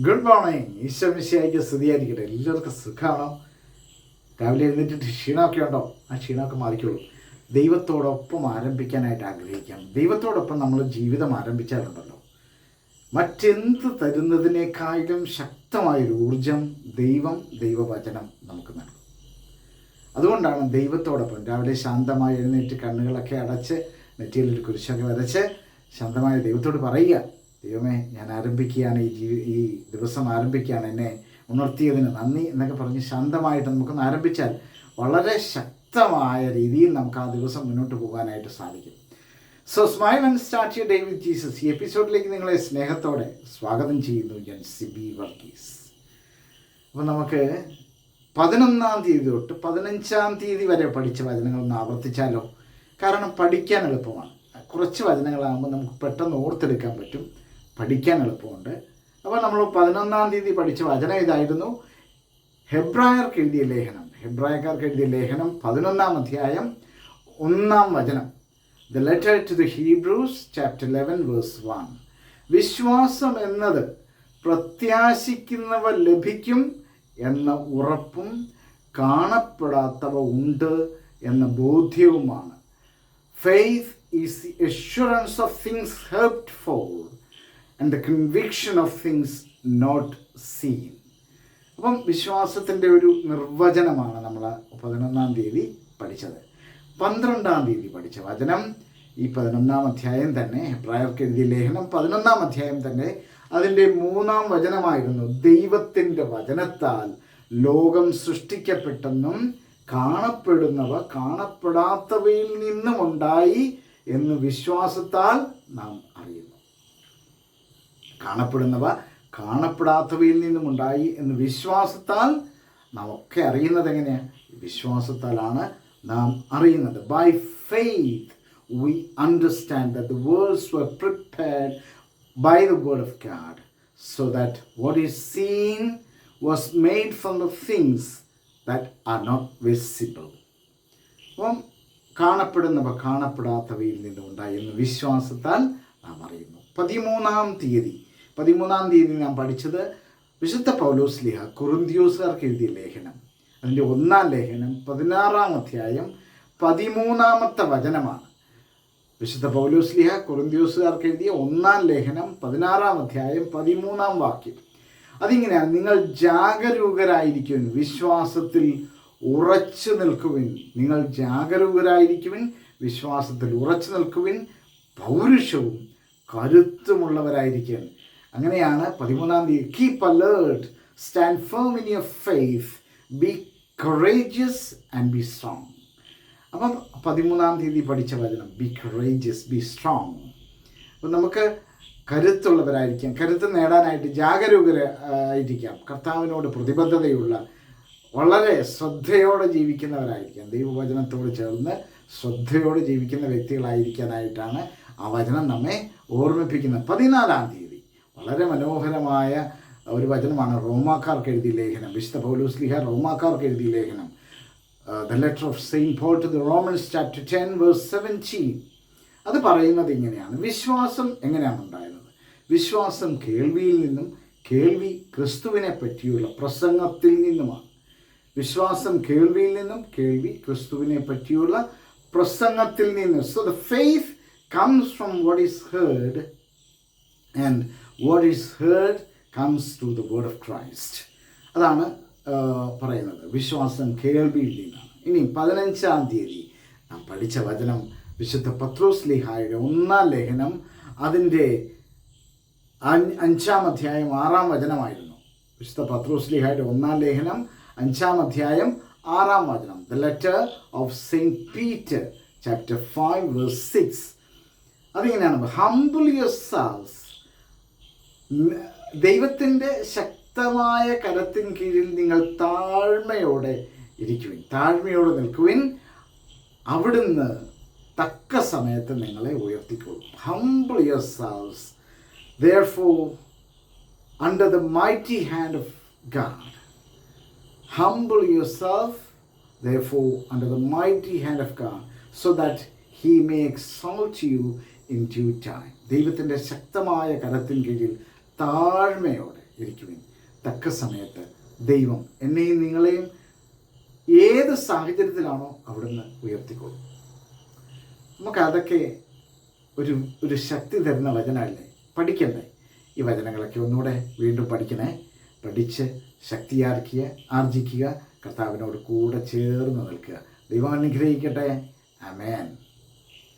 Good morning. Isho മിശിഹായ്ക്ക് സ്തുതിയായിരിക്കട്ടെ. എല്ലാവർക്കും സുഖമാണോ? രാവിലെ എഴുന്നേറ്റിട്ട് ക്ഷീണമൊക്കെ ഉണ്ടോ? ആ ക്ഷീണമൊക്കെ മാറിക്കോളൂ. ദൈവത്തോടൊപ്പം ആരംഭിക്കാനായിട്ട് ആഗ്രഹിക്കാം. ദൈവത്തോടൊപ്പം നമ്മൾ ജീവിതം ആരംഭിച്ചാലുണ്ടല്ലോ, മറ്റെന്ത് തരുന്നതിനേക്കാളും ശക്തമായൊരു ഊർജം ദൈവവചനം നമുക്ക് നൽകും. അതുകൊണ്ടാണ് ദൈവത്തോടൊപ്പം രാവിലെ ശാന്തമായി എഴുന്നേറ്റ് കണ്ണുകളൊക്കെ അടച്ച് നെറ്റിയിലൊരു കുരിശൊക്കെ വരച്ച് ശാന്തമായ ദൈവത്തോട് പറയുക, ദൈവമേ, ഞാൻ ആരംഭിക്കുകയാണ്, ഈ ദിവസം ആരംഭിക്കുകയാണ്, എന്നെ ഉണർത്തിയതിന് നന്ദി എന്നൊക്കെ പറഞ്ഞ് ശാന്തമായിട്ട് നമുക്കൊന്ന് ആരംഭിച്ചാൽ വളരെ ശക്തമായ രീതിയിൽ നമുക്ക് ആ ദിവസം മുന്നോട്ട് പോകാനായിട്ട് സാധിക്കും. So smile and start your day with Jesus. ഈ എപ്പിസോഡിലേക്ക് നിങ്ങളെ സ്നേഹത്തോടെ സ്വാഗതം ചെയ്യുന്നു ഞാൻ, സിബി വർഗീസ്. അപ്പോൾ നമുക്ക് 11-ാം തീയതി തൊട്ട് 15-ാം തീയതി വരെ പഠിച്ച വചനങ്ങളൊന്ന് ആവർത്തിച്ചാലോ? കാരണം പഠിക്കാൻ എളുപ്പമാണ്. കുറച്ച് വചനങ്ങളാകുമ്പോൾ നമുക്ക് പെട്ടെന്ന് ഓർത്തെടുക്കാൻ പറ്റും, പഠിക്കാൻ എളുപ്പമുണ്ട്. അപ്പോൾ നമ്മൾ 11-ാം തീയതി പഠിച്ച വചനം ഇതായിരുന്നു. ഹെബ്രായർക്ക് എഴുതിയ ലേഖനം, ഹെബ്രായക്കാർക്ക് എഴുതിയ ലേഖനം 11-ാം അധ്യായം 1-ാം വചനം. The letter to the Hebrews chapter 11 verse 1. വിശ്വാസം എന്നത് പ്രത്യാശിക്കുന്നവ ലഭിക്കും എന്ന ഉറപ്പും കാണപ്പെടാത്തവ ഉണ്ട് എന്ന ബോധ്യവുമാണ്. Faith is the assurance of things hoped for and the conviction of things not seen. അപ്പം വിശ്വാസത്തിൻ്റെ ഒരു നിർവചനമാണ് നമ്മൾ 11-ാം തീയതി പഠിച്ചത്. 12-ാം തീയതി പഠിച്ച വചനം ഈ 11-ാം അധ്യായം തന്നെ, ഹെബ്രായർക്ക് എഴുതിയ ലേഖനം 11-ാം അധ്യായം തന്നെ, അതിൻ്റെ 3-ാം വചനമായിരുന്നു. ദൈവത്തിൻ്റെ വചനത്താൽ ലോകം സൃഷ്ടിക്കപ്പെട്ടെന്നും കാണപ്പെടുന്നവ കാണപ്പെടാത്തവയിൽ നിന്നുമുണ്ടായി എന്ന് വിശ്വാസത്താൽ നാം അറിയുന്നു. കാണപ്പെടുന്നവ കാണപ്പെടാത്തവയിൽ നിന്നുമുണ്ടായി എന്ന് വിശ്വാസത്താൽ നാം ഒക്കെ അറിയുന്നത് എങ്ങനെയാണ്? വിശ്വാസത്താലാണ് നാം അറിയുന്നത്. By faith we understand that the worlds were prepared by the word of God, so that what is seen was made from the things that are not visible. അപ്പം കാണപ്പെടുന്നവ കാണപ്പെടാത്തവയിൽ നിന്നുണ്ടായി എന്ന് വിശ്വാസത്താൽ നാം അറിയുന്നു. 13-ാം തീയതി നാം പഠിച്ചത് വിശുദ്ധ പൗലോസ്ലീഹ കൊറിന്ത്യോസുകാർക്ക് എഴുതിയ ലേഖനം, അതിൻ്റെ 1-ാം ലേഖനം 16-ാം അധ്യായം 13-ാമത്തെ വചനമാണ്. വിശുദ്ധ പൗലോസ്ലീഹ കൊറിന്ത്യോസുകാർക്ക് എഴുതിയ 1-ാം ലേഖനം 16-ാം അധ്യായം 13-ാം വാക്യം. അതിങ്ങനെയാണ്: നിങ്ങൾ ജാഗരൂകരായിരിക്കുവിൻ, വിശ്വാസത്തിൽ ഉറച്ചു നിൽക്കുവിൻ. നിങ്ങൾ ജാഗരൂകരായിരിക്കുവിൻ, വിശ്വാസത്തിൽ ഉറച്ചു നിൽക്കുവിൻ, പൗരുഷവും കരുത്തുമുള്ളവരായിരിക്കും. അങ്ങനെയാണ് 13-ാം തീയതി. Keep alert, stand firm in your faith, B courageous and B strong. അപ്പം 13-ാം തീയതി പഠിച്ച വചനം ബി കറേജിയസ്, ബി സ്ട്രോങ്. അപ്പം നമുക്ക് കരുത്തുള്ളവരായിരിക്കാം, കരുത്ത് നേടാനായിട്ട് ജാഗരൂകരായിരിക്കാം, കർത്താവിനോട് പ്രതിബദ്ധതയുള്ള, വളരെ ശ്രദ്ധയോടെ ജീവിക്കുന്നവരായിരിക്കാം, ദൈവവചനത്തോട് ചേർന്ന് ശ്രദ്ധയോടെ ജീവിക്കുന്ന വ്യക്തികളായിരിക്കാനായിട്ടാണ് ആ വചനം നമ്മെ ഓർമ്മിപ്പിക്കുന്നത്. 14-ാം തീയതി വളരെ മനോഹരമായ ഒരു വചനമാണ് റോമാക്കാർക്ക് എഴുതിയ ലേഖനം. വിശുദ്ധ പൗലോസ്ലീഹ റോമാക്കാർക്ക് എഴുതിയ ലേഖനം, the letter of Saint Paul to the Romans chapter 10 verse 17. അത് പറയുന്നത് ഇങ്ങനെയാണ്: വിശ്വാസം എങ്ങനെയാണ് ഉണ്ടായിരുന്നത്? വിശ്വാസം കേൾവിയിൽ നിന്നും, കേൾവി ക്രിസ്തുവിനെ പറ്റിയുള്ള പ്രസംഗത്തിൽ നിന്നുമാണ്. വിശ്വാസം കേൾവിയിൽ നിന്നും, കേൾവി ക്രിസ്തുവിനെ പറ്റിയുള്ള പ്രസംഗത്തിൽ നിന്നും. So the faith comes from what is heard and what is heard comes through the word of Christ. അതാണ് പറയുന്നത്. വിശ്വാസം കേൾവിയിൽ നിന്നാണ്. ഇനി 15-ാം തീയതി നാം പഠിച്ച വചനം വിശുദ്ധ പത്രോസ്ലീഹായുടെ 1-ാം ലേഖനം, അതിൻ്റെ 5-ാം അധ്യായം 6-ാം വചനമായിരുന്നു. വിശുദ്ധ പത്രോസ്ലീഹായുടെ 1-ാം ലേഖനം 5-ാം അധ്യായം 6-ാം വചനം. The letter of Saint Peter chapter 5 verse 6. അതിങ്ങനെയാണ്: ഹംബിൾ യുവർസെൽവ്സ്, ദൈവത്തിൻ്റെ ശക്തമായ കരത്തിൻ കീഴിൽ നിങ്ങൾ താഴ്മയോടെ ഇരിക്കുവിൻ, താഴ്മയോടെ നിൽക്കുവിൻ, അവിടുന്ന് തക്ക സമയത്ത് നിങ്ങളെ ഉയർത്തിക്കൊള്ളും. Humble yourselves therefore under the mighty hand of God. Humble yourself therefore under the mighty hand of God, so that he may exalt you in due time. ദൈവത്തിൻ്റെ ശക്തമായ കരത്തിൻ കീഴിൽ താഴ്മയോടെ ഇരിക്കുവിൻ. തക്ക സമയത്ത് ദൈവം എന്നെയും നിങ്ങളെയും ഏത് സാഹചര്യത്തിലാണോ അവിടുന്ന് ഉയർത്തിക്കൊള്ളും. നമുക്കതൊക്കെ ഒരു ശക്തി തരുന്ന വചനമല്ലേ, പഠിക്കണ്ടേ? ഈ വചനങ്ങളൊക്കെ ഒന്നുകൂടെ വീണ്ടും പഠിക്കണേ. പഠിച്ച് ആർജിക്കുക, കർത്താവിനോട് കൂടെ ചേർന്ന് നിൽക്കുക. ദൈവം അനുഗ്രഹിക്കട്ടെ. ആമേൻ.